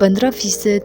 15%,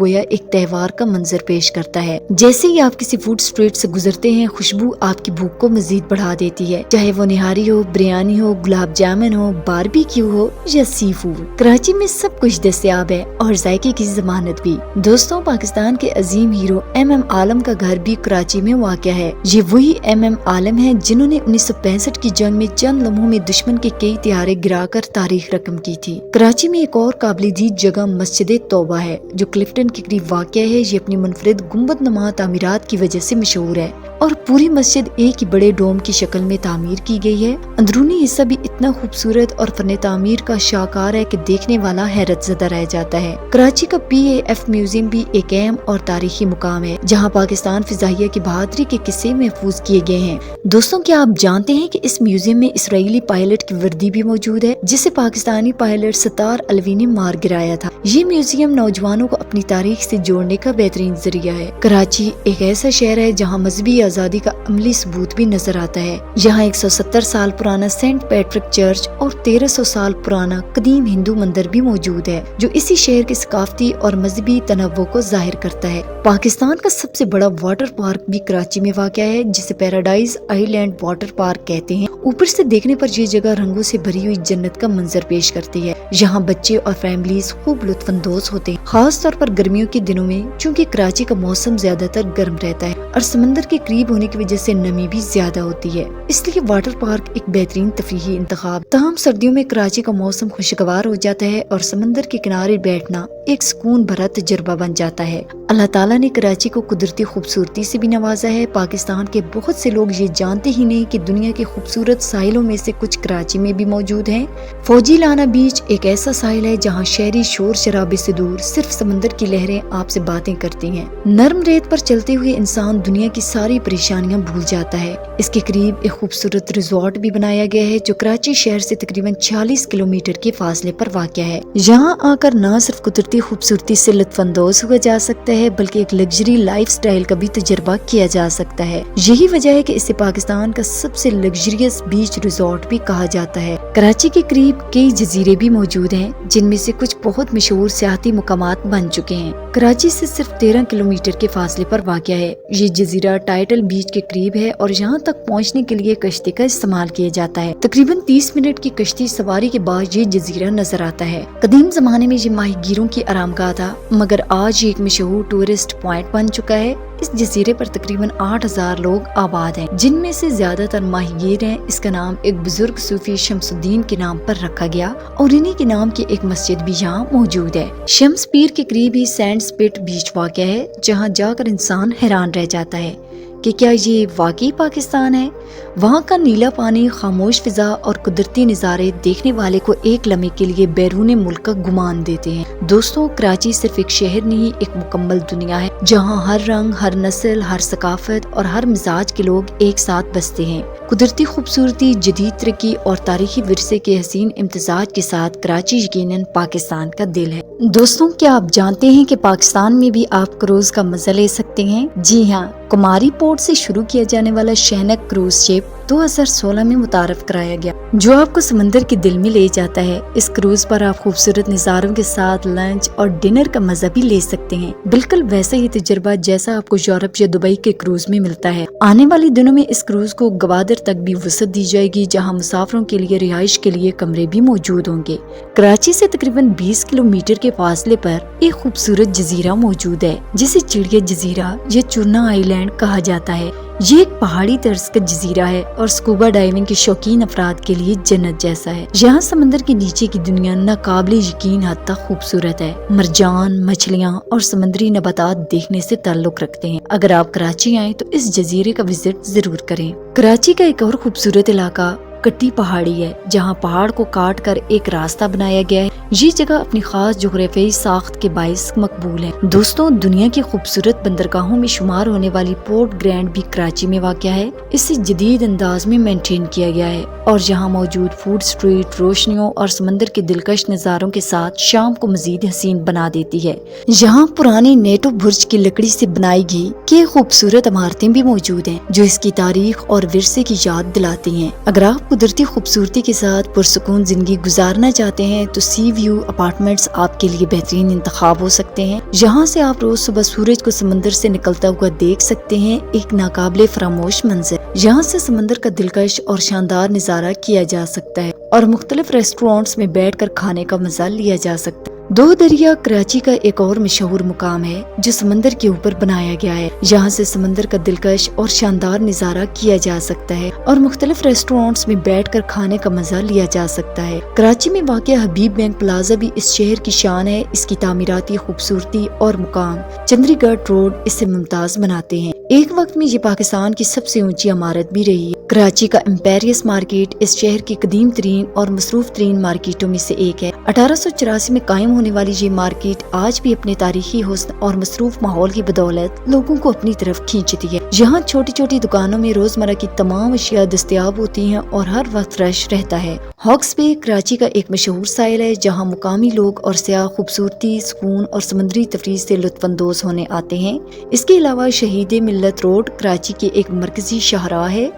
گویا ایک تہوار کا منظر پیش کرتا ہے۔ جیسے ہی آپ کسی فوڈ اسٹریٹ سے گزرتے ہیں، خوشبو آپ کی بھوک کو مزید بڑھا دیتی ہے، چاہے وہ نہاری ہو، بریانی ہو، گلاب جامن ہو، باربیکیو ہو یا سی فوڈ۔ کراچی میں سب کچھ دستیاب ہے اور ذائقے کی ضمانت بھی۔ دوستوں، پاکستان کے عظیم ہیرو ایم ایم عالم کا گھر بھی کراچی میں واقع ہے۔ یہ وہی ایم ایم عالم ہیں جنہوں نے 1965 کی جنگ میں چند لمحوں میں دشمن کے کئی طیارے گرا کر تاریخ رقم کی تھی۔ کراچی میں ایک اور قابل دید جگہ مسجد توبہ ہے جو کلفٹن کے قریب واقع ہے۔ یہ اپنی منفرد گنبد نما تعمیرات کی وجہ سے مشہور ہے اور پوری مسجد ایک ہی بڑے ڈوم کی شکل میں تعمیر کی گئی ہے۔ اندرونی حصہ بھی اتنا خوبصورت اور فن تعمیر کا شاہکار ہے کہ دیکھنے والا حیرت زدہ رہ جاتا ہے۔ کراچی کا پی اے ایف میوزیم بھی ایک اہم اور تاریخی مقام ہے جہاں پاکستان فضائیہ کی بہادری کے قصے محفوظ کیے گئے ہیں۔ دوستوں، کیا آپ جانتے ہیں کہ اس میوزیم میں اسرائیلی پائلٹ کی وردی بھی موجود ہے جسے پاکستانی پائلٹ ستار الوی نے مار گرایا تھا؟ یہ میوزیم نوجوانوں کو اپنی تاریخ سے جوڑنے کا بہترین ذریعہ ہے۔ کراچی ایک ایسا شہر ہے جہاں مذہبی آزادی کا عملی ثبوت بھی نظر آتا ہے۔ یہاں 170 سال پرانا سینٹ پیٹرک چرچ اور 1300 سال پرانا قدیم ہندو مندر بھی موجود ہے جو اسی شہر کے ثقافتی اور مذہبی تنوع کو ظاہر کرتا ہے۔ پاکستان کا سب سے بڑا واٹر پارک بھی کراچی میں واقع ہے جسے پیراڈائز آئی لینڈ واٹر پارک کہتے ہیں۔ اوپر سے دیکھنے پر یہ جگہ رنگوں سے بھری ہوئی جنت کا منظر پیش کرتی ہے۔ یہاں بچے اور فیملیز خوب لطف اندوز ہوتے ہیں، خاص طور پر گرمیوں کے دنوں میں، چونکہ کراچی کا موسم زیادہ تر گرم رہتا ہے اور سمندر کے قریب ہونے کی وجہ سے نمی بھی زیادہ ہوتی ہے، اس لیے واٹر پارک ایک بہترین تفریحی انتخاب۔ تاہم سردیوں میں کراچی کا موسم خوشگوار ہو جاتا ہے اور سمندر کے کنارے بیٹھنا ایک سکون بھرا تجربہ بن جاتا ہے۔ اللہ تعالیٰ نے کراچی کو قدرتی خوبصورتی سے بھی نوازا ہے۔ پاکستان کے بہت سے لوگ یہ جانتے ہی نہیں کہ دنیا کے خوبصورت ساحلوں میں سے کچھ کراچی میں بھی موجود ہیں۔ فوجی لانا بیچ ایک ایسا ساحل ہے جہاں شہری شور شرابے سے دور صرف سمندر کی لہریں آپ سے باتیں کرتی ہیں۔ نرم ریت پر چلتے ہوئے انسان دنیا کی ساری پریشانیاں بھول جاتا ہے۔ اس کے قریب ایک خوبصورت ریزورٹ بھی بنایا گیا ہے جو کراچی شہر سے تقریباً 40 کلومیٹر کے فاصلے پر واقع ہے۔ یہاں آ کر نہ صرف قدرتی خوبصورتی سے لطف اندوز ہوا جا سکتا ہے بلکہ ایک لگژری لائف سٹائل کا بھی تجربہ کیا جا سکتا ہے۔ یہی وجہ ہے کہ اسے پاکستان کا سب سے لگژریس بیچ ریزورٹ بھی کہا جاتا ہے۔ کراچی کے قریب کئی جزیرے بھی موجود ہیں جن میں سے کچھ بہت مشہور سیاحتی مقامات بن چکے ہیں۔ کراچی سے صرف 13 کلومیٹر کے فاصلے پر واقع ہے۔ یہ جزیرہ ٹائٹل بیچ کے قریب ہے اور یہاں تک پہنچنے کے لیے کشتی کا استعمال کیا جاتا ہے۔ تقریباً 30 منٹ کی کشتی سواری کے بعد یہ جزیرہ نظر آتا ہے۔ قدیم زمانے میں یہ ماہی گیروں کی آرامگاہ تھا مگر آج یہ ایک مشہور ٹورسٹ پوائنٹ بن چکا ہے۔ اس جزیرے پر تقریباً 8000 لوگ آباد ہیں جن میں سے زیادہ تر ماہی گیر ہیں۔ اس کا نام ایک بزرگ صوفی شمس الدین کے نام پر رکھا گیا اور انہی کے نام کی ایک مسجد بھی یہاں موجود ہے۔ شمس پیر کے قریب ہی سینڈ سپٹ بیچ واقع ہے جہاں جا کر انسان حیران رہ جاتا ہے کہ کیا یہ واقعی پاکستان ہے؟ وہاں کا نیلا پانی، خاموش فضا اور قدرتی نظارے دیکھنے والے کو ایک لمحے کے لیے بیرون ملک کا گمان دیتے ہیں۔ دوستوں، کراچی صرف ایک شہر نہیں، ایک مکمل دنیا ہے جہاں ہر رنگ، ہر نسل، ہر ثقافت اور ہر مزاج کے لوگ ایک ساتھ بستے ہیں۔ قدرتی خوبصورتی، جدید ترقی اور تاریخی ورثے کے حسین امتزاج کے ساتھ کراچی یقیناً پاکستان کا دل ہے۔ دوستوں، کیا آپ جانتے ہیں کہ پاکستان میں بھی آپ کروز کا مزہ لے سکتے ہیں؟ جی ہاں، کماری پورٹ سے شروع کیا جانے والا شہنک کروز شپ 2016 میں متعارف کرایا گیا جو آپ کو سمندر کے دل میں لے جاتا ہے۔ اس کروز پر آپ خوبصورت نظاروں کے ساتھ لنچ اور ڈنر کا مزہ بھی لے سکتے ہیں، بالکل ویسا ہی تجربہ جیسا آپ کو یورپ یا دبئی کے کروز میں ملتا ہے۔ آنے والے دنوں میں اس کروز کو گوادر تک بھی وسعت دی جائے گی جہاں مسافروں کے لیے رہائش کے لیے کمرے بھی موجود ہوں گے۔ کراچی سے تقریباً 20 کلومیٹر کے فاصلے پر ایک خوبصورت جزیرہ موجود ہے جسے چڑیا جزیرہ یا چورنا آئی لینڈ کہا جاتا ہے۔ یہ ایک پہاڑی طرز کا جزیرہ ہے اور سکوبا ڈائیونگ کے شوقین افراد کے لیے جنت جیسا ہے۔ یہاں سمندر کے نیچے کی دنیا ناقابل یقین حد تک خوبصورت ہے۔ مرجان، مچھلیاں اور سمندری نباتات دیکھنے سے تعلق رکھتے ہیں۔ اگر آپ کراچی آئیں تو اس جزیرے کا وزٹ ضرور کریں۔ کراچی کا ایک اور خوبصورت علاقہ کٹی پہاڑی ہے جہاں پہاڑ کو کاٹ کر ایک راستہ بنایا گیا ہے۔ یہ جگہ اپنی خاص جغرافیائی ساخت کے باعث مقبول ہے۔ دوستوں، دنیا کی خوبصورت بندرگاہوں میں شمار ہونے والی پورٹ گرینڈ بھی کراچی میں واقع ہے۔ اسے جدید انداز میں مینٹین کیا گیا ہے اور یہاں موجود فوڈ اسٹریٹ روشنیوں اور سمندر کے دلکش نظاروں کے ساتھ شام کو مزید حسین بنا دیتی ہے۔ یہاں پرانی نیٹو برج کی لکڑی سے بنائی گئی کئی خوبصورت عمارتیں بھی موجود ہیں جو اس کی تاریخ اور ورثے کی یاد دلاتی ہیں۔ اگر آپ قدرتی خوبصورتی کے ساتھ پرسکون زندگی گزارنا چاہتے ہیں تو سی ویو اپارٹمنٹس آپ کے لیے بہترین انتخاب ہو سکتے ہیں۔ یہاں سے آپ روز صبح سورج کو سمندر سے نکلتا ہوا دیکھ سکتے ہیں، ایک ناقابل فراموش منظر۔ یہاں سے سمندر کا دلکش اور شاندار نظارہ کیا جا سکتا ہے اور مختلف ریسٹورانٹس میں بیٹھ کر کھانے کا مزہ لیا جا سکتا ہے۔ دو دریا کراچی کا ایک اور مشہور مقام ہے جو سمندر کے اوپر بنایا گیا ہے۔ یہاں سے سمندر کا دلکش اور شاندار نظارہ کیا جا سکتا ہے اور مختلف ریسٹورانٹس میں بیٹھ کر کھانے کا مزہ لیا جا سکتا ہے۔ کراچی میں واقع حبیب بینک پلازا بھی اس شہر کی شان ہے۔ اس کی تعمیراتی خوبصورتی اور مقام چندری گڑھ روڈ اسے ممتاز بناتے ہیں۔ ایک وقت میں یہ پاکستان کی سب سے اونچی عمارت بھی رہی ہے۔ کراچی کا امپیریس مارکیٹ اس شہر کی قدیم ترین اور مصروف ترین مارکیٹوں میں سے ایک ہے۔ 1884 میں قائم ہونے والی یہ مارکیٹ آج بھی اپنے تاریخی حسن اور مصروف ماحول کی بدولت لوگوں کو اپنی طرف کھینچتی ہے۔ یہاں چھوٹی چھوٹی دکانوں میں روزمرہ کی تمام اشیاء دستیاب ہوتی ہیں اور ہر وقت فریش رہتا ہے۔ ہاکس بے کراچی کا ایک مشہور ساحل ہے جہاں مقامی لوگ اور سیاح خوبصورتی، سکون اور سمندری تفریح سے لطف اندوز ہونے آتے ہیں۔ اس کے علاوہ شہید ملت روڈ کراچی کے ایک مرکزی شاہراہ ہے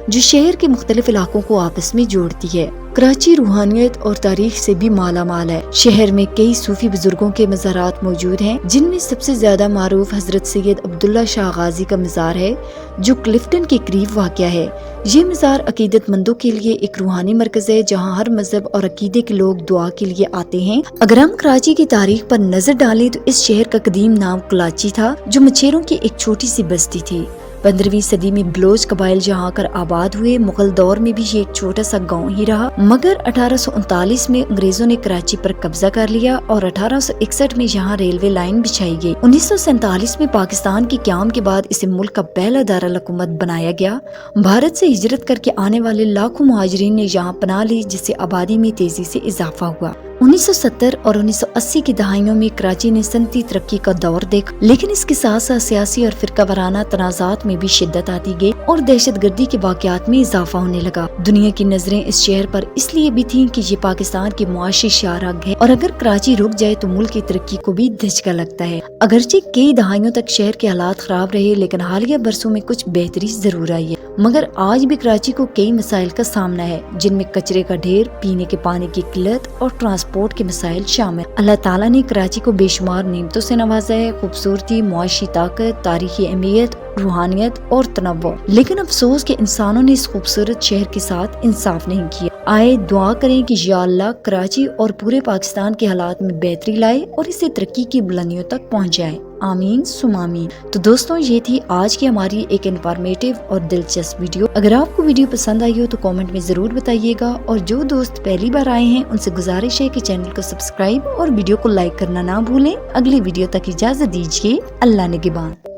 جو شہر کے مختلف علاقوں کو آپس میں جوڑتی ہے۔ کراچی روحانیت اور تاریخ سے بھی مالا مال ہے۔ شہر میں کئی صوفی بزرگوں کے مزارات موجود ہیں جن میں سب سے زیادہ معروف حضرت سید عبداللہ شاہ غازی کا مزار ہے جو کلفٹن کے قریب واقع ہے۔ یہ مزار عقیدت مندوں کے لیے ایک روحانی مرکز ہے جہاں ہر مذہب اور عقیدے کے لوگ دعا کے لیے آتے ہیں۔ اگر ہم کراچی کی تاریخ پر نظر ڈالیں تو اس شہر کا قدیم نام کلاچی تھا جو مچھیروں کی ایک چھوٹی سی بستی تھی۔ 15ویں صدی میں بلوچ قبائل یہاں کر آباد ہوئے۔ مغل دور میں بھی یہ ایک چھوٹا سا گاؤں ہی رہا، مگر 1839 میں انگریزوں نے کراچی پر قبضہ کر لیا اور 1861 میں یہاں ریلوے لائن بچھائی گئی۔ 1947 میں پاکستان کے قیام کے بعد اسے ملک کا پہلا دارالحکومت بنایا گیا۔ بھارت سے ہجرت کر کے آنے والے لاکھوں مہاجرین نے یہاں پناہ لی جس سے آبادی میں تیزی سے اضافہ ہوا۔ 1970 اور 1980 کی دہائیوں میں کراچی نے صنعتی ترقی کا دور دیکھا، لیکن اس کے ساتھ ساتھ سیاسی اور فرقہ وارانہ تنازعات میں بھی شدت آتی گئی اور دہشت گردی کے واقعات میں اضافہ ہونے لگا۔ دنیا کی نظریں اس شہر پر اس لیے بھی تھیں کہ یہ پاکستان کی معاشی شاہراہ ہے اور اگر کراچی رک جائے تو ملک کی ترقی کو بھی دھچکا لگتا ہے۔ اگرچہ کئی دہائیوں تک شہر کے حالات خراب رہے لیکن حالیہ برسوں میں کچھ بہتری ضرور آئی ہے، مگر آج بھی کراچی کو کئی مسائل کا سامنا ہے جن میں کچرے کا ڈھیر، پینے کے پانی کی قلت اور ٹرانسپورٹ کے مسائل شامل۔ اللہ تعالیٰ نے کراچی کو بے شمار نعمتوں سے نوازا ہے، خوبصورتی، معاشی طاقت، تاریخی اہمیت، روحانیت اور تنوع، لیکن افسوس کہ انسانوں نے اس خوبصورت شہر کے ساتھ انصاف نہیں کیا۔ آئے دعا کریں کہ یا اللہ کراچی اور پورے پاکستان کے حالات میں بہتری لائے اور اسے ترقی کی بلندیوں تک پہنچ جائے، آمین ثم آمین۔ تو دوستوں یہ تھی آج کی ہماری ایک انفارمیٹیو اور دلچسپ ویڈیو۔ اگر آپ کو ویڈیو پسند آئی ہو تو کامنٹ میں ضرور بتائیے گا، اور جو دوست پہلی بار آئے ہیں ان سے گزارش ہے کہ چینل کو سبسکرائب اور ویڈیو کو لائک کرنا نہ بھولیں۔ اگلی ویڈیو تک اجازت دیجیے، اللہ نگہبان۔